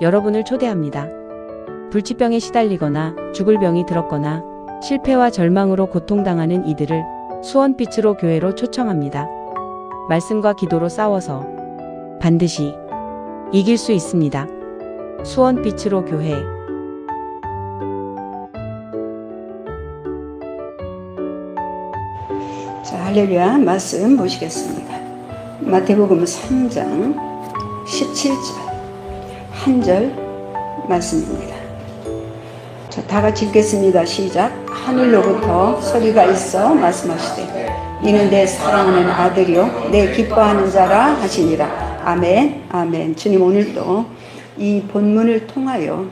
여러분을 초대합니다. 불치병에 시달리거나 죽을 병이 들었거나 실패와 절망으로 고통당하는 이들을 수원빛으로 교회로 초청합니다. 말씀과 기도로 싸워서 반드시 이길 수 있습니다. 수원빛으로 교회. 자, 할렐루야. 말씀 보시겠습니다. 마태복음 3장 17절 한 절 말씀입니다. 자, 다 같이 읽겠습니다. 시작. 하늘로부터 소리가 있어 말씀하시되 이는 내 사랑하는 아들이요 내 기뻐하는 자라 하시니라. 아멘. 아멘. 주님, 오늘도 이 본문을 통하여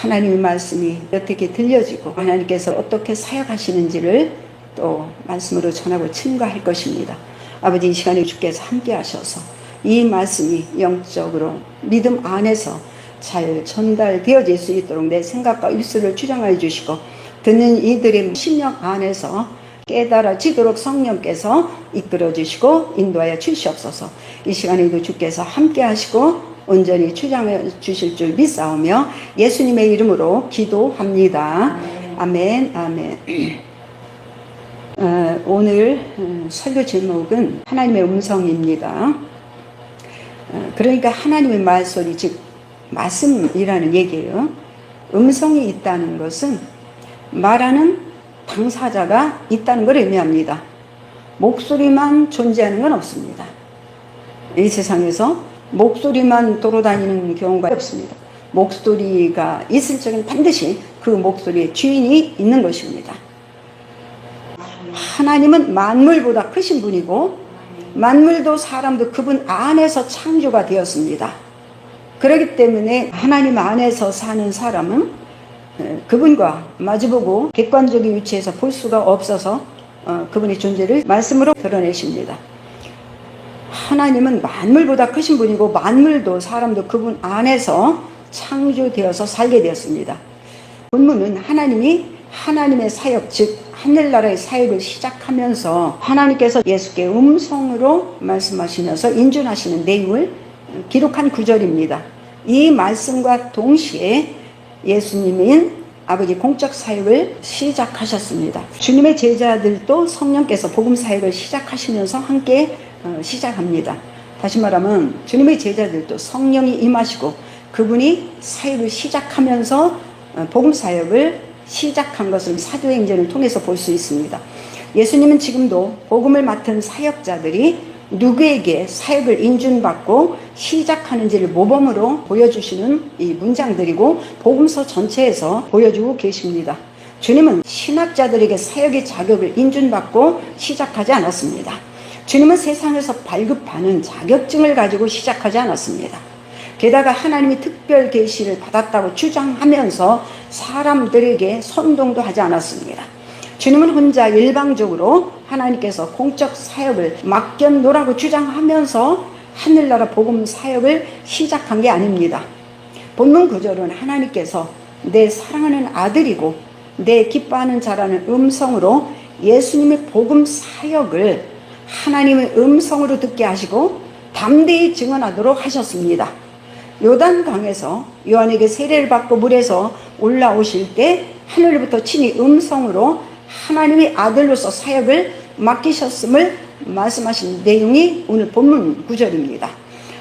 하나님의 말씀이 어떻게 들려지고 하나님께서 어떻게 사역하시는지를 또 말씀으로 전하고 증거할 것입니다. 아버지, 이 시간에 주께서 함께 하셔서 이 말씀이 영적으로 믿음 안에서 잘 전달되어질 수 있도록 내 생각과 입술을 주장하여 주시고 듣는 이들의 심령 안에서 깨달아지도록 성령께서 이끌어 주시고 인도하여 주시옵소서. 이 시간에도 주께서 함께 하시고 온전히 주장해 주실 줄 믿사오며 예수님의 이름으로 기도합니다. 아멘. 아멘. 오늘 설교 제목은 하나님의 음성입니다. 그러니까 하나님의 말소리, 즉 말씀이라는 얘기예요. 음성이 있다는 것은 말하는 당사자가 있다는 걸 의미합니다. 목소리만 존재하는 건 없습니다. 이 세상에서 목소리만 돌아다니는 경우가 없습니다. 목소리가 있을 적엔 반드시 그 목소리의 주인이 있는 것입니다. 하나님은 만물보다 크신 분이고 만물도 사람도 그분 안에서 창조가 되었습니다. 그렇기 때문에 하나님 안에서 사는 사람은 그분과 마주보고 객관적인 위치에서 볼 수가 없어서 그분의 존재를 말씀으로 드러내십니다. 하나님은 만물보다 크신 분이고 만물도 사람도 그분 안에서 창조되어서 살게 되었습니다. 본문은 하나님이 하나님의 사역, 즉 하늘나라의 사역을 시작하면서 하나님께서 예수께 음성으로 말씀하시면서 인준하시는 내용을 기록한 구절입니다. 이 말씀과 동시에 예수님은 아버지 공적 사역을 시작하셨습니다. 주님의 제자들도 성령께서 복음 사역을 시작하시면서 함께 시작합니다. 다시 말하면 주님의 제자들도 성령이 임하시고 그분이 사역을 시작하면서 복음 사역을 시작한 것을 사도행전을 통해서 볼 수 있습니다. 예수님은 지금도 복음을 맡은 사역자들이 누구에게 사역을 인준받고 시작하는지를 모범으로 보여주시는 이 문장들이고 복음서 전체에서 보여주고 계십니다. 주님은 신학자들에게 사역의 자격을 인준받고 시작하지 않았습니다. 주님은 세상에서 발급하는 자격증을 가지고 시작하지 않았습니다. 게다가 하나님이 특별 계시를 받았다고 주장하면서 사람들에게 선동도 하지 않았습니다. 주님은 혼자 일방적으로 하나님께서 공적 사역을 맡겨놓으라고 주장하면서 하늘나라 복음 사역을 시작한 게 아닙니다. 본문 구절은 하나님께서 내 사랑하는 아들이고 내 기뻐하는 자라는 음성으로 예수님의 복음 사역을 하나님의 음성으로 듣게 하시고 담대히 증언하도록 하셨습니다. 요단강에서 요한에게 세례를 받고 물에서 올라오실 때 하늘로부터 친히 음성으로 하나님의 아들로서 사역을 맡기셨음을 말씀하신 내용이 오늘 본문 구절입니다.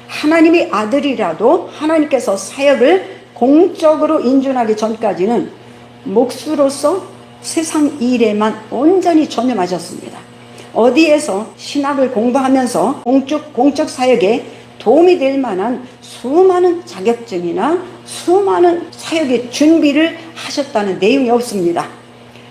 하나님의 아들이라도 하나님께서 사역을 공적으로 인준하기 전까지는 목수로서 세상 일에만 온전히 전념하셨습니다. 어디에서 신학을 공부하면서 공적 사역에 도움이 될 만한 수많은 자격증이나 수많은 사역의 준비를 하셨다는 내용이 없습니다.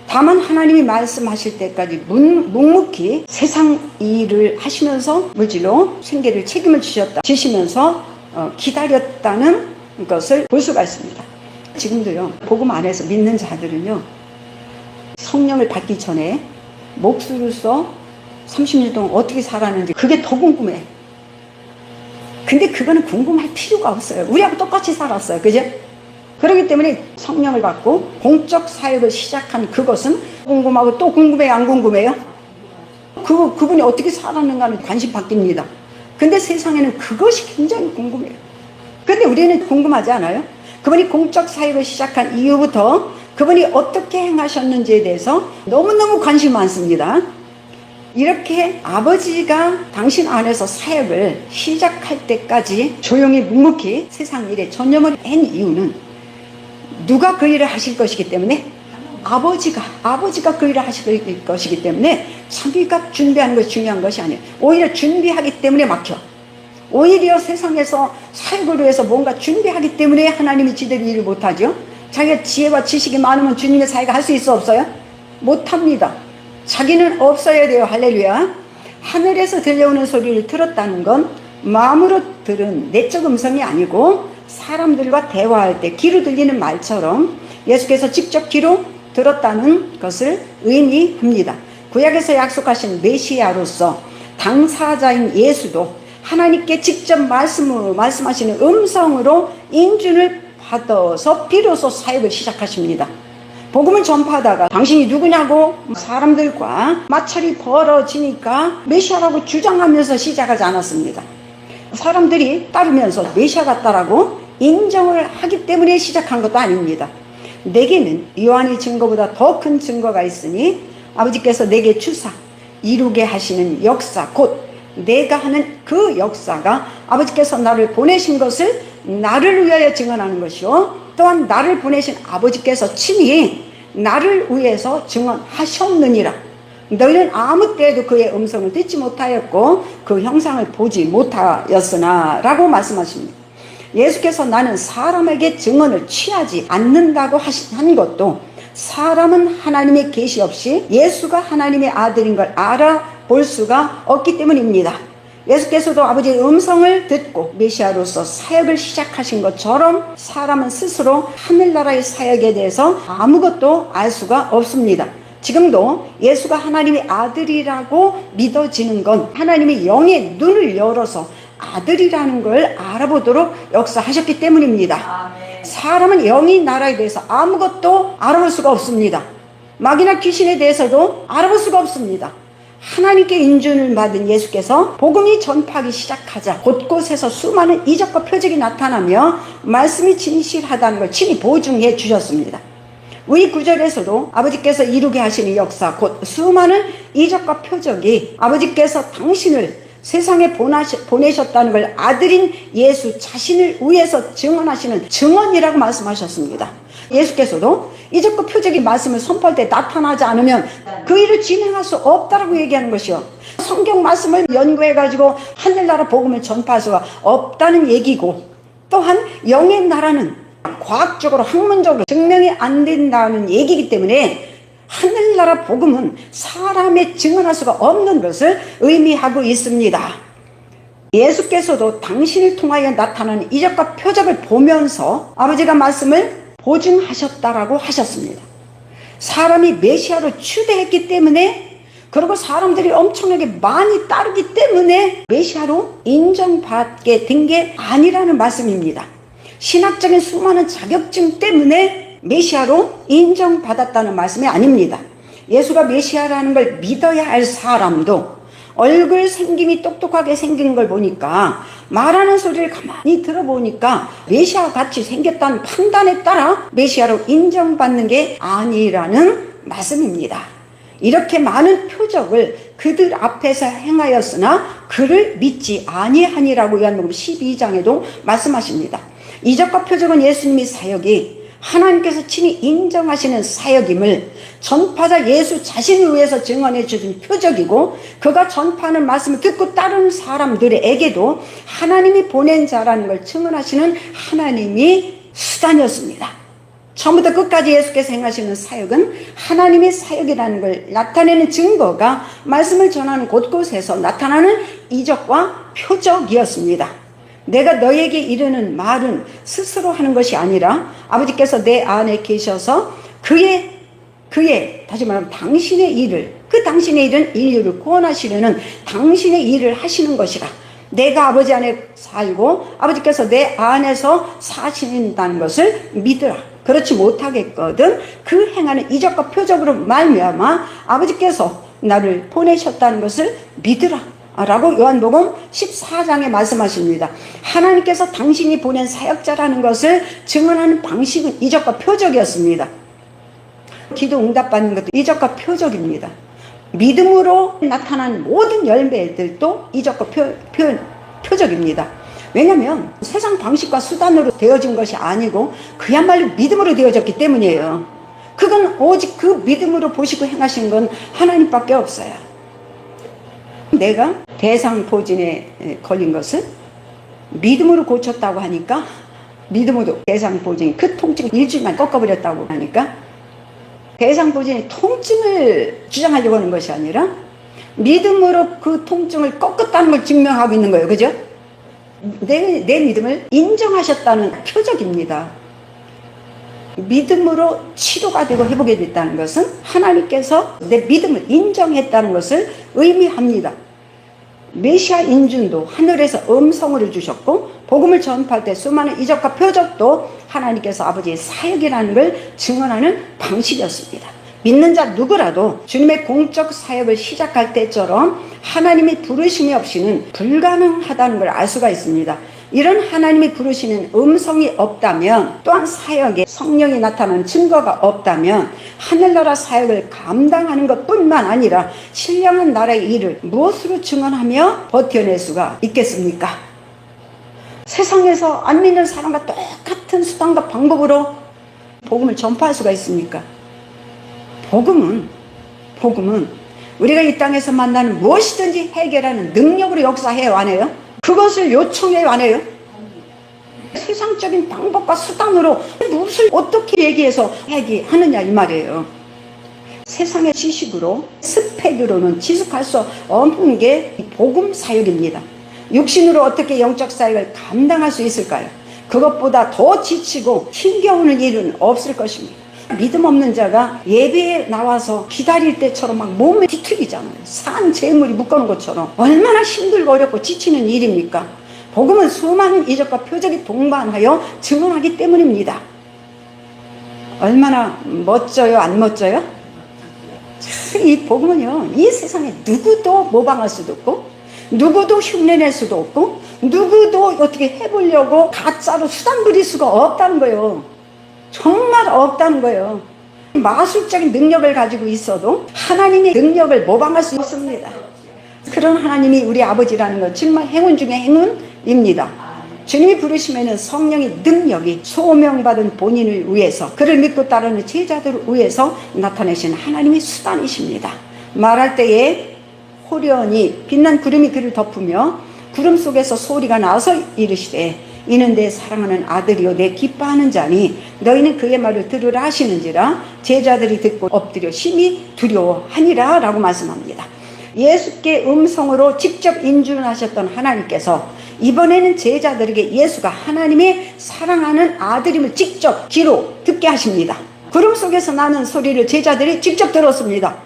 다만 하나님이 말씀하실 때까지 묵묵히 세상 일을 하시면서 물질로 생계를 책임을 지시면서 기다렸다는 것을 볼 수가 있습니다. 지금도요, 복음 안에서 믿는 자들은요, 성령을 받기 전에 목수로서 30년 동안 어떻게 살았는지 그게 더 궁금해. 근데 그거는 궁금할 필요가 없어요. 우리하고 똑같이 살았어요. 그죠? 그렇기 때문에 성령을 받고 공적 사역을 시작한 그것은 궁금하고 또 궁금해요? 안 궁금해요? 그분이 어떻게 살았는가는 관심 바뀝니다. 근데 세상에는 그것이 굉장히 궁금해요. 근데 우리는 궁금하지 않아요? 그분이 공적 사역을 시작한 이후부터 그분이 어떻게 행하셨는지에 대해서 너무너무 관심이 많습니다. 이렇게 아버지가 당신 안에서 사역을 시작할 때까지 조용히 묵묵히 세상 일에 전념을 한 이유는 누가 그 일을 하실 것이기 때문에 아버지가 그 일을 하실 것이기 때문에 자기가 준비하는 것이 중요한 것이 아니에요. 오히려 준비하기 때문에 막혀. 오히려 세상에서 사역을 위해서 뭔가 준비하기 때문에 하나님이 지대로 일을 못하죠. 자기가 지혜와 지식이 많으면 주님의 사역을 할 수 있어 없어요? 못합니다. 자기는 없어야 돼요. 할렐루야. 하늘에서 들려오는 소리를 들었다는 건 마음으로 들은 내적 음성이 아니고 사람들과 대화할 때 귀로 들리는 말처럼 예수께서 직접 귀로 들었다는 것을 의미합니다. 구약에서 약속하신 메시아로서 당사자인 예수도 하나님께 직접 말씀하시는 음성으로 인준을 받아서 비로소 사역을 시작하십니다. 복음을 전파하다가 당신이 누구냐고 사람들과 마찰이 벌어지니까 메시아라고 주장하면서 시작하지 않았습니다. 사람들이 따르면서 메시아 같다라고 인정을 하기 때문에 시작한 것도 아닙니다. 내게는 요한의 증거보다 더 큰 증거가 있으니 아버지께서 내게 주사 이루게 하시는 역사 곧 내가 하는 그 역사가 아버지께서 나를 보내신 것을 나를 위하여 증언하는 것이요 또한 나를 보내신 아버지께서 친히 나를 위해서 증언하셨느니라. 너희는 아무 때에도 그의 음성을 듣지 못하였고 그 형상을 보지 못하였으나 라고 말씀하십니다. 예수께서 나는 사람에게 증언을 취하지 않는다고 한 것도 사람은 하나님의 계시 없이 예수가 하나님의 아들인 걸 알아볼 수가 없기 때문입니다. 예수께서도 아버지의 음성을 듣고 메시아로서 사역을 시작하신 것처럼 사람은 스스로 하늘나라의 사역에 대해서 아무것도 알 수가 없습니다. 지금도 예수가 하나님의 아들이라고 믿어지는 건 하나님의 영의 눈을 열어서 아들이라는 걸 알아보도록 역사하셨기 때문입니다. 사람은 영의 나라에 대해서 아무것도 알아볼 수가 없습니다. 마귀나 귀신에 대해서도 알아볼 수가 없습니다. 하나님께 인준을 받은 예수께서 복음이 전파하기 시작하자 곳곳에서 수많은 이적과 표적이 나타나며 말씀이 진실하다는 걸 친히 보증해 주셨습니다. 위 구절에서도 아버지께서 이루게 하시는 역사 곧 수많은 이적과 표적이 아버지께서 당신을 세상에 보내셨다는 걸 아들인 예수 자신을 위해서 증언하시는 증언이라고 말씀하셨습니다. 예수께서도 이적과 표적이 말씀을 선포할 때 나타나지 않으면 그 일을 진행할 수 없다라고 얘기하는 것이요. 성경 말씀을 연구해가지고 하늘나라 복음을 전파할 수가 없다는 얘기고 또한 영의 나라는 과학적으로 학문적으로 증명이 안 된다는 얘기이기 때문에 하늘나라 복음은 사람의 증언할 수가 없는 것을 의미하고 있습니다. 예수께서도 당신을 통하여 나타나는 이적과 표적을 보면서 아버지가 말씀을 보증하셨다라고 하셨습니다. 사람이 메시아로 추대했기 때문에 그리고 사람들이 엄청나게 많이 따르기 때문에 메시아로 인정받게 된 게 아니라는 말씀입니다. 신학적인 수많은 자격증 때문에 메시아로 인정받았다는 말씀이 아닙니다. 예수가 메시아라는 걸 믿어야 할 사람도 얼굴 생김이 똑똑하게 생긴 걸 보니까 말하는 소리를 가만히 들어보니까 메시아 같이 생겼다는 판단에 따라 메시아로 인정받는 게 아니라는 말씀입니다. 이렇게 많은 표적을 그들 앞에서 행하였으나 그를 믿지 아니하니라고 요한복음 12장에도 말씀하십니다. 이적과 표적은 예수님의 사역이 하나님께서 친히 인정하시는 사역임을 전파자 예수 자신을 위해서 증언해 주신 표적이고 그가 전파하는 말씀을 듣고 따르는 사람들에게도 하나님이 보낸 자라는 걸 증언하시는 하나님이 수단이었습니다. 처음부터 끝까지 예수께서 행하시는 사역은 하나님의 사역이라는 걸 나타내는 증거가 말씀을 전하는 곳곳에서 나타나는 이적과 표적이었습니다. 내가 너에게 이르는 말은 스스로 하는 것이 아니라 아버지께서 내 안에 계셔서 그의 다시 말하면 당신의 일을 당신의 일은 인류를 구원하시려는 당신의 일을 하시는 것이라. 내가 아버지 안에 살고 아버지께서 내 안에서 사신다는 것을 믿으라. 그렇지 못하겠거든 그 행하는 이적과 표적으로 말미암아 아버지께서 나를 보내셨다는 것을 믿으라. 라고 요한복음 14장에 말씀하십니다. 하나님께서 당신이 보낸 사역자라는 것을 증언하는 방식은 이적과 표적이었습니다. 기도 응답받는 것도 이적과 표적입니다. 믿음으로 나타난 모든 열매들도 이적과 표적입니다. 왜냐하면 세상 방식과 수단으로 되어진 것이 아니고 그야말로 믿음으로 되어졌기 때문이에요. 그건 오직 그 믿음으로 보시고 행하신 건 하나님밖에 없어요. 내가 대상포진에 걸린 것을 믿음으로 고쳤다고 하니까, 믿음으로 대상포진이 그 통증 일주일만 꺾어버렸다고 하니까 대상포진이 통증을 주장하려고 하는 것이 아니라 믿음으로 그 통증을 꺾었다는 걸 증명하고 있는 거예요. 그죠? 내 믿음을 인정하셨다는 표적입니다. 믿음으로 치료가 되고 회복이 됐다는 것은 하나님께서 내 믿음을 인정했다는 것을 의미합니다. 메시아 인준도 하늘에서 음성을 주셨고, 복음을 전파할 때 수많은 이적과 표적도 하나님께서 아버지의 사역이라는 걸 증언하는 방식이었습니다. 믿는 자 누구라도 주님의 공적 사역을 시작할 때처럼 하나님의 부르심이 없이는 불가능하다는 걸 알 수가 있습니다. 이런 하나님이 부르시는 음성이 없다면, 또한 사역에 성령이 나타나는 증거가 없다면 하늘나라 사역을 감당하는 것뿐만 아니라 신령한 나라의 일을 무엇으로 증언하며 버텨낼 수가 있겠습니까? 세상에서 안 믿는 사람과 똑같은 수단과 방법으로 복음을 전파할 수가 있습니까? 복음은 우리가 이 땅에서 만나는 무엇이든지 해결하는 능력으로 역사해요, 안 해요? 그것을 요청해요, 안 해요? 세상적인 방법과 수단으로 무엇을 어떻게 얘기해서 얘기하느냐 이 말이에요. 세상의 지식으로, 스펙으로는 지속할 수 없는 게 복음 사역입니다. 육신으로 어떻게 영적 사역을 감당할 수 있을까요? 그것보다 더 지치고 힘겨우는 일은 없을 것입니다. 믿음 없는 자가 예배에 나와서 기다릴 때처럼 막 몸에 뒤틀리잖아요. 산 재물이 묶어놓은 것처럼. 얼마나 힘들고 어렵고 지치는 일입니까? 복음은 수많은 이적과 표적이 동반하여 증언하기 때문입니다. 얼마나 멋져요, 안 멋져요? 이 복음은요, 이 세상에 누구도 모방할 수도 없고, 누구도 흉내낼 수도 없고, 누구도 어떻게 해보려고 가짜로 수단 부릴 수가 없다는 거예요. 정말 없다는 거예요. 마술적인 능력을 가지고 있어도 하나님의 능력을 모방할 수 없습니다. 그런 하나님이 우리 아버지라는 것 정말 행운 중에 행운입니다. 주님이 부르시면 성령의 능력이 소명받은 본인을 위해서, 그를 믿고 따르는 제자들을 위해서 나타내신 하나님의 수단이십니다. 말할 때에 호련히 빛난 구름이 그를 덮으며 구름 속에서 소리가 나서 이르시되 이는 내 사랑하는 아들이요 내 기뻐하는 자니 너희는 그의 말을 들으라 하시는지라. 제자들이 듣고 엎드려 심히 두려워하니라 라고 말씀합니다. 예수께 음성으로 직접 인준하셨던 하나님께서 이번에는 제자들에게 예수가 하나님의 사랑하는 아들임을 직접 귀로 듣게 하십니다. 구름 속에서 나는 소리를 제자들이 직접 들었습니다.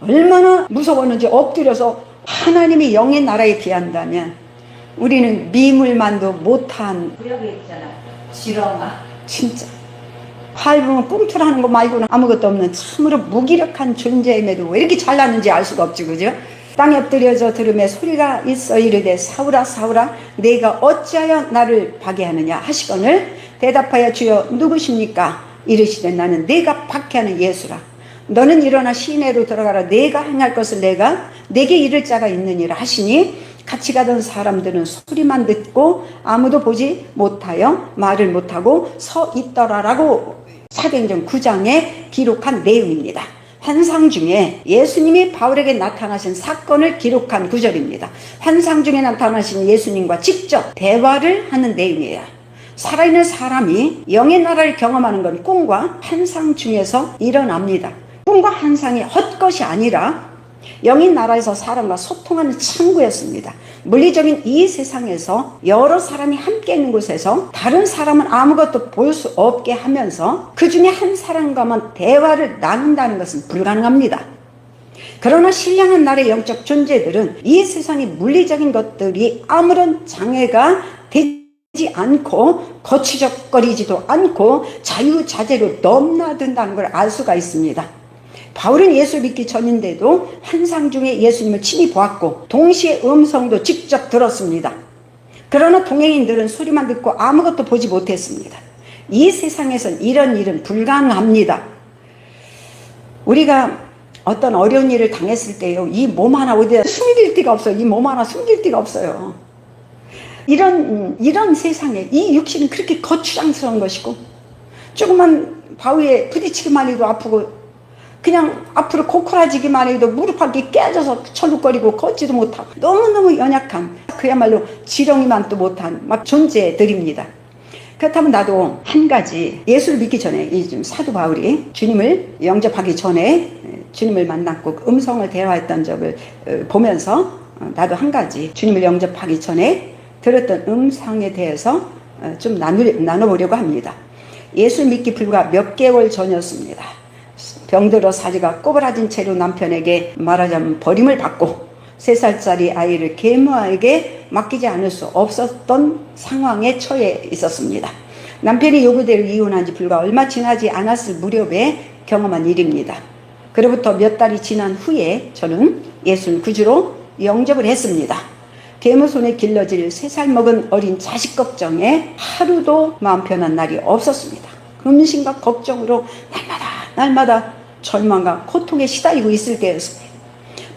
얼마나 무서웠는지. 엎드려서 하나님이 영의 나라에 비한다면 우리는 미물만도 못한, 구역에 있잖아, 지렁아. 진짜 활보면 꿈틀하는 거 말고는 아무것도 없는 참으로 무기력한 존재임에도 왜 이렇게 잘나는지 알 수가 없지, 그죠? 땅에 엎드려져 들음에 소리가 있어 이르되 사울아 사울아 내가 어찌하여 나를 박해하느냐 하시거늘 대답하여 주여 누구십니까? 이르시되 나는 내가 박해하는 예수라. 너는 일어나 시내로 들어가라. 내가 행할 것을 내게 이를 자가 있느니라 하시니 같이 가던 사람들은 소리만 듣고 아무도 보지 못하여 말을 못하고 서 있더라라고 사도행전 9장에 기록한 내용입니다. 환상 중에 예수님이 바울에게 나타나신 사건을 기록한 구절입니다. 환상 중에 나타나신 예수님과 직접 대화를 하는 내용이에요. 살아있는 사람이 영의 나라를 경험하는 건 꿈과 환상 중에서 일어납니다. 꿈과 환상이 헛것이 아니라 영의 나라에서 사람과 소통하는 창구였습니다. 물리적인 이 세상에서 여러 사람이 함께 있는 곳에서 다른 사람은 아무것도 볼 수 없게 하면서 그 중에 한 사람과만 대화를 나눈다는 것은 불가능합니다. 그러나 신령한 나라의 영적 존재들은 이 세상의 물리적인 것들이 아무런 장애가 되지 않고 거추적거리지도 않고 자유자재로 넘나든다는 걸 알 수가 있습니다. 바울은 예수 믿기 전인데도 환상 중에 예수님을 친히 보았고 동시에 음성도 직접 들었습니다. 그러나 동행인들은 소리만 듣고 아무것도 보지 못했습니다. 이 세상에선 이런 일은 불가능합니다. 우리가 어떤 어려운 일을 당했을 때요, 이 몸 하나 어디다 숨길 데가 없어요. 이 몸 하나 숨길 데가 없어요. 이런 세상에 이 육신은 그렇게 거추장스러운 것이고, 조그만 바위에 부딪히기만 해도 아프고, 그냥 앞으로 코코라지기만 해도 무릎하기 깨져서 철룩거리고 걷지도 못하고 너무너무 연약한, 그야말로 지렁이만 또 못한 막 존재들입니다. 그렇다면 나도 한 가지, 예수를 믿기 전에 이 지금 사도 바울이 주님을 영접하기 전에 주님을 만났고 음성을 대화했던 적을 보면서 나도 한 가지 주님을 영접하기 전에 들었던 음성에 대해서 좀 나눠보려고 합니다. 예수 믿기 불과 몇 개월 전이었습니다. 병들어 사지가 꼬부라진 채로 남편에게 말하자면 버림을 받고 3살짜리 아이를 계모에게 맡기지 않을 수 없었던 상황에 처해 있었습니다. 남편이 요구대로 이혼한 지 불과 얼마 지나지 않았을 무렵에 경험한 일입니다. 그로부터 몇 달이 지난 후에 저는 예수를 구주로 영접을 했습니다. 계모 손에 길러질 3살 먹은 어린 자식 걱정에 하루도 마음 편한 날이 없었습니다. 근심과 걱정으로 날마다 절망과 고통에 시달리고 있을 때였습니다.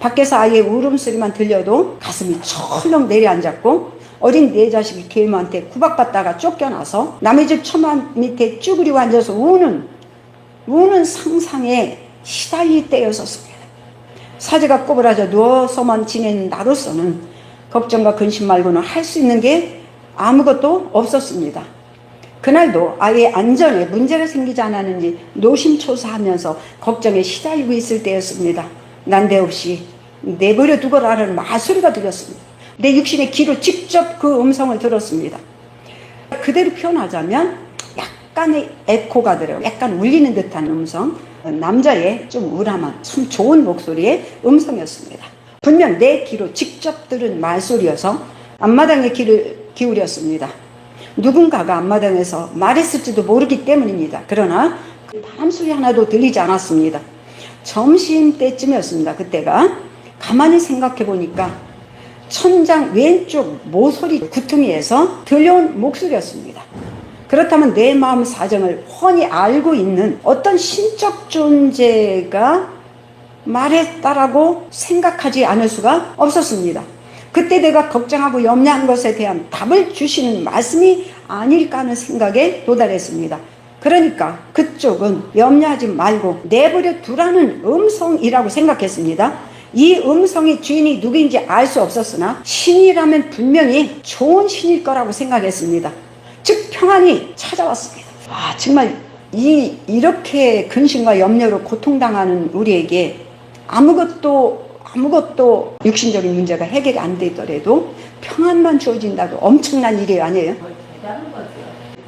밖에서 아이의 울음소리만 들려도 가슴이 철렁 내려앉았고, 어린 내 자식이 계모한테 구박받다가 쫓겨나서 남의 집 처마 밑에 쭈그리고 앉아서 우는 상상에 시달릴 때였었습니다. 사지가 꼬부라져 누워서만 지낸 나로서는 걱정과 근심 말고는 할 수 있는 게 아무것도 없었습니다. 그날도 아이의 안전에 문제가 생기지 않았는지 노심초사하면서 걱정에 시달리고 있을 때였습니다. 난데없이 내버려 두거라는 말소리가 들렸습니다. 내 육신의 귀로 직접 그 음성을 들었습니다. 그대로 표현하자면 약간의 에코가 들어요. 약간 울리는 듯한 음성, 남자의 좀 우람한 참 좋은 목소리의 음성이었습니다. 분명 내 귀로 직접 들은 말소리여서 앞마당에 귀를 기울였습니다. 누군가가 앞마당에서 말했을지도 모르기 때문입니다. 그러나 그 바람소리 하나도 들리지 않았습니다. 점심때쯤이었습니다. 그때가 가만히 생각해 보니까 천장 왼쪽 모서리 구퉁이에서 들려온 목소리였습니다. 그렇다면 내 마음 사정을 훤히 알고 있는 어떤 신적 존재가 말했다라고 생각하지 않을 수가 없었습니다. 그때 내가 걱정하고 염려한 것에 대한 답을 주시는 말씀이 아닐까 하는 생각에 도달했습니다. 그러니까 그쪽은 염려하지 말고 내버려 두라는 음성이라고 생각했습니다. 이 음성의 주인이 누구인지 알 수 없었으나 신이라면 분명히 좋은 신일 거라고 생각했습니다. 즉 평안이 찾아왔습니다. 정말 이렇게 근심과 염려로 고통당하는 우리에게 아무것도 육신적인 문제가 해결이 안 되더라도 평안만 주어진다도 엄청난 일이 아니에요? 대단한 거죠.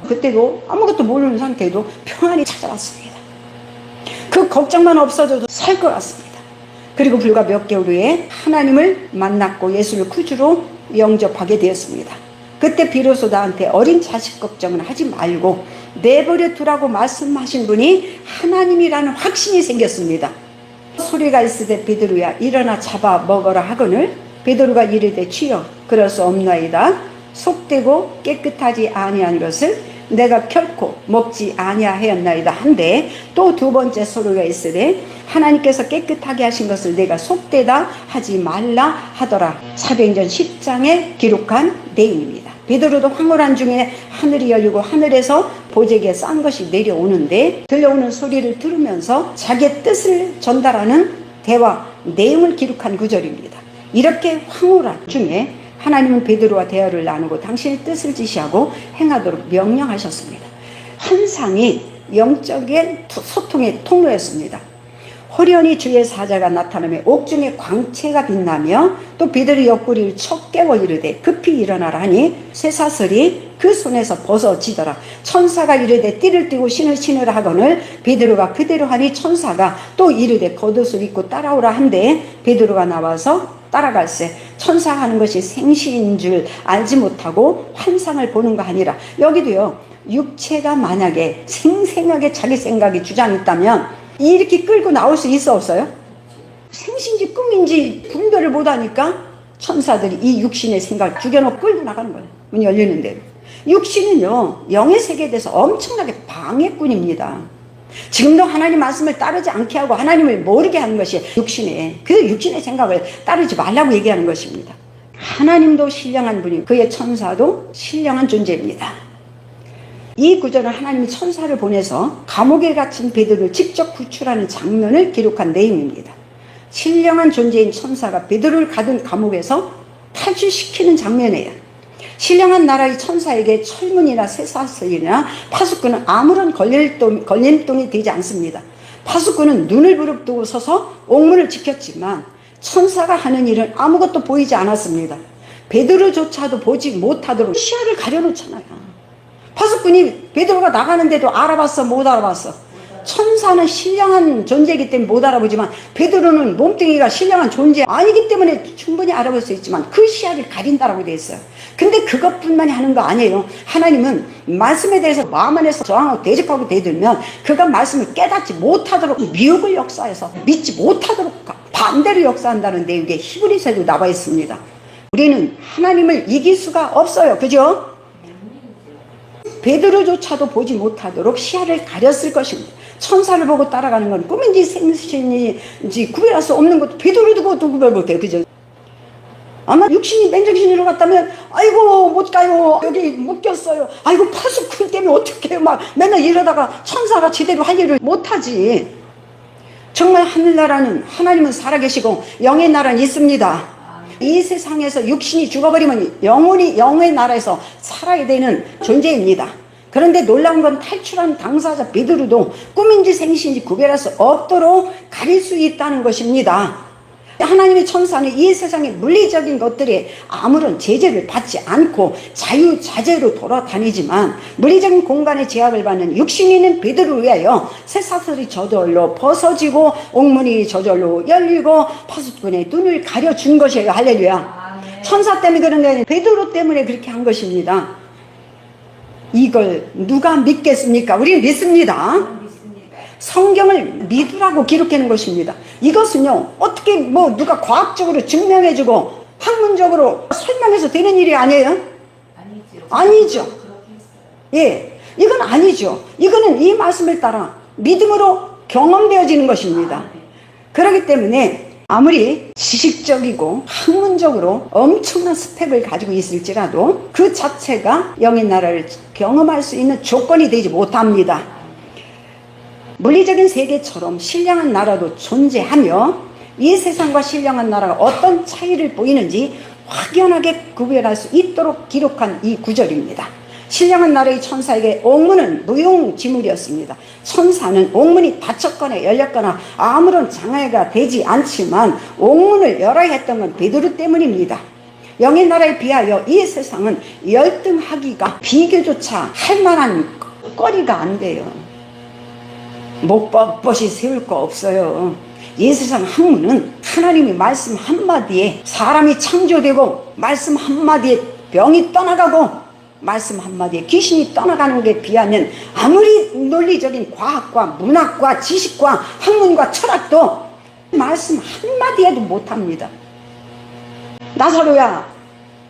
그때도 아무것도 모르는 상태에도 평안이 찾아왔습니다. 그 걱정만 없어져도 살 것 같습니다. 그리고 불과 몇 개월 후에 하나님을 만났고 예수를 구주로 영접하게 되었습니다. 그때 비로소 나한테 어린 자식 걱정은 하지 말고 내버려 두라고 말씀하신 분이 하나님이라는 확신이 생겼습니다. 소리가 있으되 베드로야 일어나 잡아 먹어라 하거늘 베드로가 이르되 주여 그럴 수 없나이다. 속되고 깨끗하지 아니한 것을 내가 결코 먹지 아니하였나이다 한데 또 두 번째 소리가 있으되 하나님께서 깨끗하게 하신 것을 내가 속되다 하지 말라 하더라. 사도행전 10장에 기록한 내용입니다. 베드로도 황홀한 중에 하늘이 열리고 하늘에서 보재기에 싼 것이 내려오는데 들려오는 소리를 들으면서 자기의 뜻을 전달하는 대화 내용을 기록한 구절입니다. 이렇게 황홀한 중에 하나님은 베드로와 대화를 나누고 당신의 뜻을 지시하고 행하도록 명령하셨습니다. 환상이 영적인 소통의 통로였습니다. 호련히 주의 사자가 나타나며 옥중에 광채가 빛나며 또 베드로 옆구리를 쳐 깨워 이르되 급히 일어나라 하니 쇠사슬이 그 손에서 벗어지더라. 천사가 이르되 띠를 띠고 신을 신으라 하거늘 베드로가 그대로 하니 천사가 또 이르되 겉옷을 입고 따라오라 한데 베드로가 나와서 따라갈세 천사 하는 것이 생시인 줄 알지 못하고 환상을 보는 거 아니라 여기도요 육체가 만약에 생생하게 자기 생각이 주장있다면 이렇게 끌고 나올 수 있어 없어요? 생신지 꿈인지 분별을 못하니까 천사들이 이 육신의 생각을 죽여놓고 끌고 나가는 거예요. 문이 열리는 대로. 육신은요, 영의 세계에 대해서 엄청나게 방해꾼입니다. 지금도 하나님 말씀을 따르지 않게 하고 하나님을 모르게 하는 것이 그 육신의 생각을 따르지 말라고 얘기하는 것입니다. 하나님도 신령한 분이, 그의 천사도 신령한 존재입니다. 이 구절은 하나님이 천사를 보내서 감옥에 갇힌 베드로를 직접 구출하는 장면을 기록한 내용입니다. 신령한 존재인 천사가 베드로를 가둔 감옥에서 탈출시키는 장면이에요. 신령한 나라의 천사에게 철문이나 쇠사슬이나 파수꾼은 아무런 걸림돌이 되지 않습니다. 파수꾼은 눈을 부릅뜨고 서서 옥문을 지켰지만 천사가 하는 일은 아무것도 보이지 않았습니다. 베드로조차도 보지 못하도록 시야를 가려놓잖아요. 파수꾼이 베드로가 나가는데도 알아봤어, 못 알아봤어? 천사는 신령한 존재이기 때문에 못 알아보지만 베드로는 몸뚱이가 신령한 존재 아니기 때문에 충분히 알아볼 수 있지만 그 시야를 가린다라고 되어 있어요. 근데 그것뿐만이 하는 거 아니에요. 하나님은 말씀에 대해서 마음 안에서 저항하고 대적하고 대들면 그가 말씀을 깨닫지 못하도록 미혹을 역사해서 믿지 못하도록 반대로 역사한다는 내용에 히브리서에도 나와 있습니다. 우리는 하나님을 이길 수가 없어요. 그죠? 베드로조차도 보지 못하도록 시야를 가렸을 것입니다. 천사를 보고 따라가는 건 꿈인지 생신인지 구별할 수 없는 것도 베드로도 그것도 구별 못해요. 그죠? 아마 육신이 맨정신으로 갔다면 아이고 못 가요, 여기 묶였어요, 아이고 파수꾼 때문에 어떡해요, 막 맨날 이러다가 천사가 제대로 할 일을 못하지. 정말 하늘나라는 하나님은 살아계시고 영의 나라는 있습니다. 이 세상에서 육신이 죽어버리면 영혼이 영의 나라에서 살아야 되는 존재입니다. 그런데 놀라운 건 탈출한 당사자 베드로도 꿈인지 생신인지 구별할 수 없도록 가릴 수 있다는 것입니다. 하나님의 천사는 이 세상의 물리적인 것들에 아무런 제재를 받지 않고 자유자재로 돌아다니지만 물리적인 공간의 제약을 받는 육신이 있는 베드로를 위하여 쇠사슬이 저절로 벗어지고 옥문이 저절로 열리고 파수꾼의 눈을 가려준 것이에요. 할렐루야. 천사 때문에 그런 게 아니라 베드로 때문에 그렇게 한 것입니다. 이걸 누가 믿겠습니까? 우리는 믿습니다. 성경을 믿으라고 기록하는 것입니다. 이것은요, 어떻게 누가 과학적으로 증명해주고 학문적으로 설명해서 되는 일이 아니에요? 아니죠. 예, 이건 아니죠. 이거는 이 말씀을 따라 믿음으로 경험되어지는 것입니다. 그렇기 때문에 아무리 지식적이고 학문적으로 엄청난 스펙을 가지고 있을지라도 그 자체가 영의 나라를 경험할 수 있는 조건이 되지 못합니다. 물리적인 세계처럼 신령한 나라도 존재하며 이 세상과 신령한 나라가 어떤 차이를 보이는지 확연하게 구별할 수 있도록 기록한 이 구절입니다. 신령한 나라의 천사에게 옥문은 무용지물이었습니다. 천사는 옥문이 닫혔거나 열렸거나 아무런 장애가 되지 않지만 옥문을 열어야 했던 건 베드로 때문입니다. 영의 나라에 비하여 이 세상은 열등하기가 비교조차 할 만한 거리가 안 돼요. 목 뻣뻣이 세울 거 없어요. 이 세상 학문은 하나님이 말씀 한마디에 사람이 창조되고 말씀 한마디에 병이 떠나가고 말씀 한마디에 귀신이 떠나가는 게 비하면 아무리 논리적인 과학과 문학과 지식과 학문과 철학도 말씀 한마디에도 못합니다. 나사로야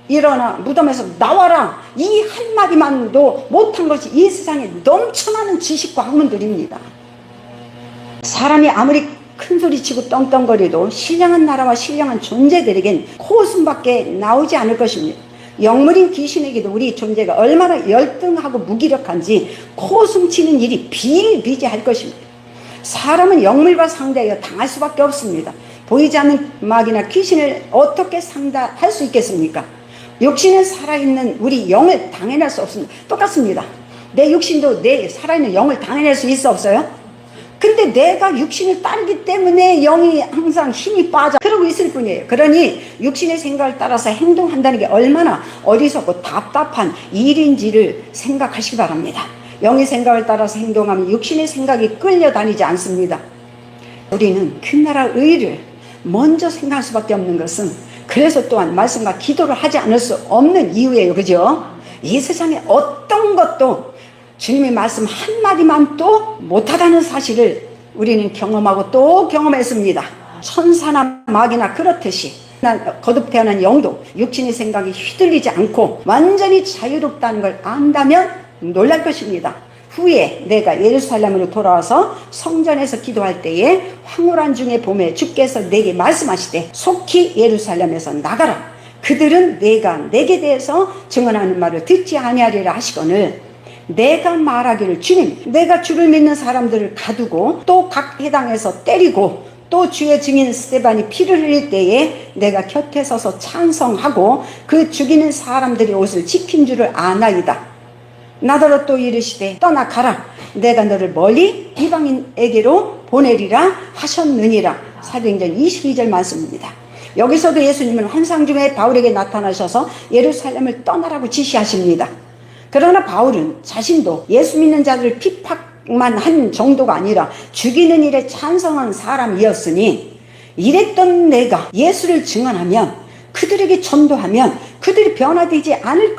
일어나 무덤에서 나와라, 이 한마디만도 못한 것이 이 세상에 넘쳐나는 지식과 학문들입니다. 사람이 아무리 큰소리치고 떵떵거려도 신령한 나라와 신령한 존재들에겐 코웃음밖에 나오지 않을 것입니다. 영물인 귀신에게도 우리 존재가 얼마나 열등하고 무기력한지 코웃음치는 일이 비일비재할 것입니다. 사람은 영물과 상대하여 당할 수밖에 없습니다. 보이지 않는 마귀나 귀신을 어떻게 상대할 수 있겠습니까? 육신은 살아있는 우리 영을 당해낼 수 없습니다. 똑같습니다. 내 육신도 내 살아있는 영을 당해낼 수 있어 없어요? 근데 내가 육신을 따르기 때문에 영이 항상 힘이 빠져 그러고 있을 뿐이에요. 그러니 육신의 생각을 따라서 행동한다는 게 얼마나 어리석고 답답한 일인지를 생각하시기 바랍니다. 영의 생각을 따라서 행동하면 육신의 생각이 끌려다니지 않습니다. 우리는 그 나라 의를 먼저 생각할 수밖에 없는 것은 그래서 또한 말씀과 기도를 하지 않을 수 없는 이유예요. 그죠? 이 세상에 어떤 것도 주님의 말씀 한마디만 또 못하다는 사실을 우리는 경험하고 또 경험했습니다. 천사나 마귀나 그렇듯이 거듭 태어난 영도 육신의 생각이 휘둘리지 않고 완전히 자유롭다는 걸 안다면 놀랄 것입니다. 후에 내가 예루살렘으로 돌아와서 성전에서 기도할 때에 황홀한 중에 봄에 주께서 내게 말씀하시되 속히 예루살렘에서 나가라. 그들은 내가 내게 대해서 증언하는 말을 듣지 아니하리라 하시거늘 내가 말하기를 주님 내가 주를 믿는 사람들을 가두고 또 각 해당에서 때리고 또 주의 증인 스데반이 피를 흘릴 때에 내가 곁에 서서 찬성하고 그 죽이는 사람들의 옷을 지킨 줄을 아나이다. 나더러 또 이르시되 떠나가라. 내가 너를 멀리 이방인에게로 보내리라 하셨느니라. 사도행전 22절 말씀입니다. 여기서도 예수님은 환상 중에 바울에게 나타나셔서 예루살렘을 떠나라고 지시하십니다. 그러나 바울은 자신도 예수 믿는 자들을 핍박만 한 정도가 아니라 죽이는 일에 찬성한 사람이었으니 이랬던 내가 예수를 증언하면 그들에게 전도하면 그들이 변화되지 않을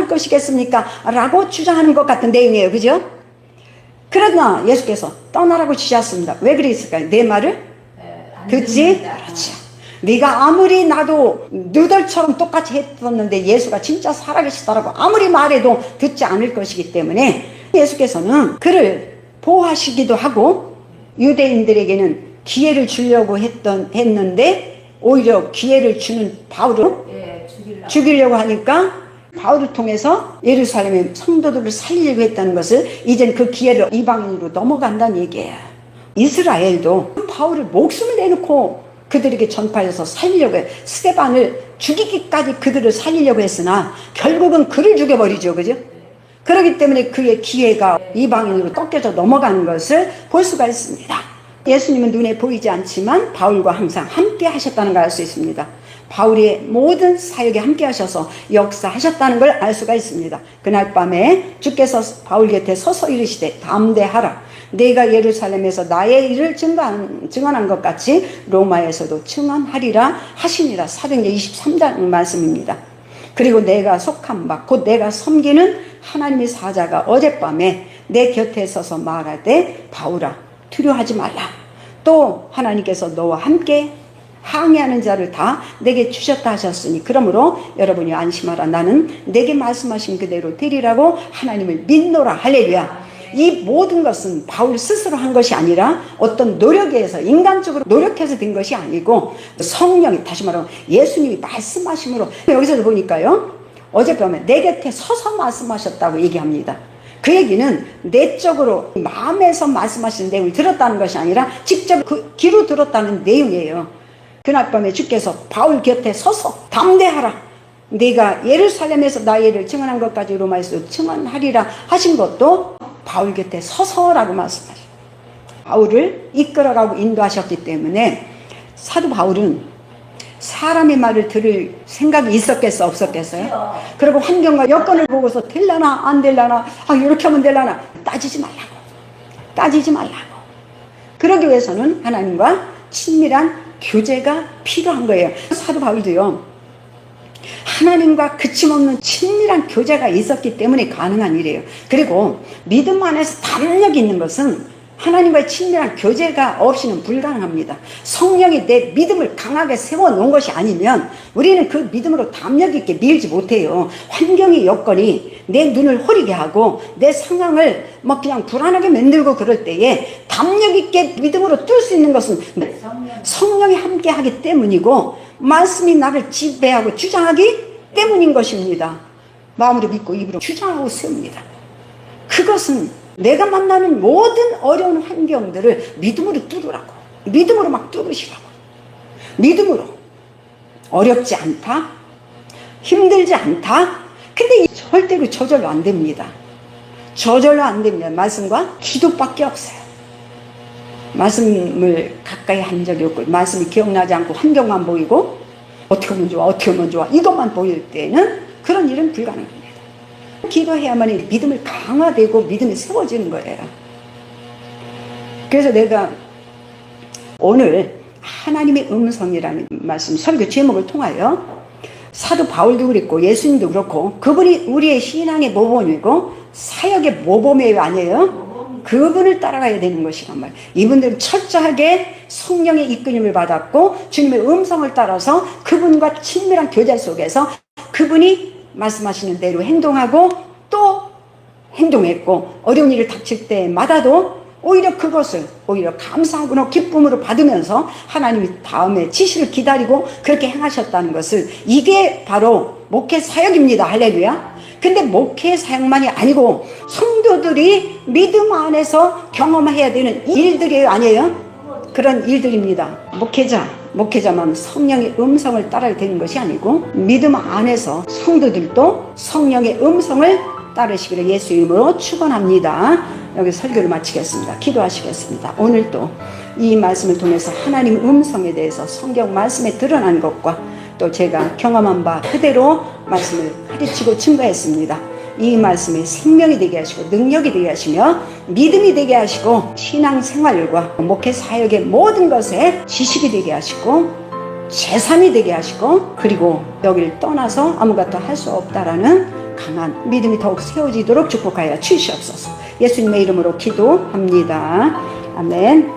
것이겠습니까? 라고 주장하는 것 같은 내용이에요. 그죠? 그러나 예수께서 떠나라고 지시하셨습니다. 왜 그랬을까요? 내 말을 듣지? 그렇죠. 네가 아무리 나도 너들처럼 똑같이 했었는데 예수가 진짜 살아계시다라고 아무리 말해도 듣지 않을 것이기 때문에 예수께서는 그를 보호하시기도 하고 유대인들에게는 기회를 주려고 했는데 오히려 기회를 주는 바울을 죽이려고 하니까 바울을 통해서 예루살렘의 성도들을 살리려고 했다는 것을 이제는 그 기회를 이방인으로 넘어간다는 얘기예요. 이스라엘도 바울을 목숨을 내놓고 그들에게 전파해서 살리려고 해요. 스데반을 죽이기까지 그들을 살리려고 했으나 결국은 그를 죽여버리죠. 그죠? 그렇기 때문에 그의 기회가 이방인으로 꺾여져 넘어가는 것을 볼 수가 있습니다. 예수님은 눈에 보이지 않지만 바울과 항상 함께 하셨다는 걸 알 수 있습니다. 바울의 모든 사역에 함께 하셔서 역사하셨다는 걸 알 수가 있습니다. 그날 밤에 주께서 바울 곁에 서서 이르시되 담대하라. 내가 예루살렘에서 나의 일을 증언한 것 같이 로마에서도 증언하리라 하시니라. 사도행전 23장 말씀입니다. 그리고 내가 속한 바 곧 내가 섬기는 하나님의 사자가 어젯밤에 내 곁에 서서 말하되 바울아 두려워하지 말라. 또 하나님께서 너와 함께 항해하는 자를 다 내게 주셨다 하셨으니 그러므로 여러분이 안심하라. 나는 내게 말씀하신 그대로 되리라고 하나님을 믿노라. 할렐루야. 이 모든 것은 바울 스스로 한 것이 아니라 어떤 노력에 의해서 인간적으로 노력해서 된 것이 아니고 성령이, 다시 말하면 예수님이 말씀하심으로, 여기서도 보니까요 어젯밤에 내 곁에 서서 말씀하셨다고 얘기합니다. 그 얘기는 내적으로 마음에서 말씀하시는 내용을 들었다는 것이 아니라 직접 그 귀로 들었다는 내용이에요. 그날 밤에 주께서 바울 곁에 서서 담대하라. 네가 예루살렘에서 나의 일을 증언한 것까지 로마에서 증언하리라 하신 것도 바울 곁에 서서라고 말씀하셨어요. 바울을 이끌어가고 인도하셨기 때문에 사도 바울은 사람의 말을 들을 생각이 있었겠어 없었겠어요? 그리고 환경과 여건을 보고서 될라나 안 될라나 이렇게 하면 될라나 따지지 말라고. 그러기 위해서는 하나님과 친밀한 교제가 필요한 거예요. 사도 바울도요 하나님과 그침없는 친밀한 교제가 있었기 때문에 가능한 일이에요. 그리고 믿음 안에서 담력이 있는 것은 하나님과의 친밀한 교제가 없이는 불가능합니다. 성령이 내 믿음을 강하게 세워놓은 것이 아니면 우리는 그 믿음으로 담력 있게 밀지 못해요. 환경의 여건이 내 눈을 흐리게 하고 내 상황을 그냥 불안하게 만들고 그럴 때에 담력 있게 믿음으로 뛸 수 있는 것은 성령이 함께 하기 때문이고 말씀이 나를 지배하고 주장하기 때문인 것입니다. 마음으로 믿고 입으로 주장하고 세웁니다. 그것은 내가 만나는 모든 어려운 환경들을 믿음으로 뚫으라고. 믿음으로 막 뚫으시라고. 믿음으로. 어렵지 않다. 힘들지 않다. 근데 절대로 저절로 안 됩니다. 저절로 안 됩니다. 말씀과 기도밖에 없어요. 말씀을 가까이 한 적이 없고 말씀이 기억나지 않고 환경만 보이고 어떻게 하면 좋아 이것만 보일 때는 그런 일은 불가능합니다. 기도해야만 믿음을 강화되고 믿음이 세워지는 거예요. 그래서 내가 오늘 하나님의 음성이라는 말씀 설교 제목을 통하여 사도 바울도 그랬고 예수님도 그렇고 그분이 우리의 신앙의 모범이고 사역의 모범이에요. 아니에요? 그분을 따라가야 되는 것이란 말. 이분들은 철저하게 성령의 이끌림을 받았고 주님의 음성을 따라서 그분과 친밀한 교제 속에서 그분이 말씀하시는 대로 행동하고 또 행동했고, 어려운 일을 닥칠 때마다도 오히려 그것을 오히려 감사하고 기쁨으로 받으면서 하나님이 다음에 지시를 기다리고 그렇게 행하셨다는 것을, 이게 바로 목회 사역입니다. 할렐루야. 근데 목회 사역만이 아니고 성도들이 믿음 안에서 경험해야 되는 일들이 아니에요? 그런 일들입니다. 목회자만 성령의 음성을 따라야 되는 것이 아니고 믿음 안에서 성도들도 성령의 음성을 따르시기를 예수 이름으로 축원합니다. 여기 설교를 마치겠습니다. 기도하시겠습니다. 오늘도 이 말씀을 통해서 하나님 음성에 대해서 성경 말씀에 드러난 것과 또 제가 경험한 바 그대로 말씀을 가르치고 증거했습니다. 이 말씀이 생명이 되게 하시고 능력이 되게 하시며 믿음이 되게 하시고 신앙생활과 목회 사역의 모든 것에 지식이 되게 하시고 재산이 되게 하시고, 그리고 여기를 떠나서 아무것도 할 수 없다라는 강한 믿음이 더욱 세워지도록 축복하여 주시옵소서. 예수님의 이름으로 기도합니다. 아멘.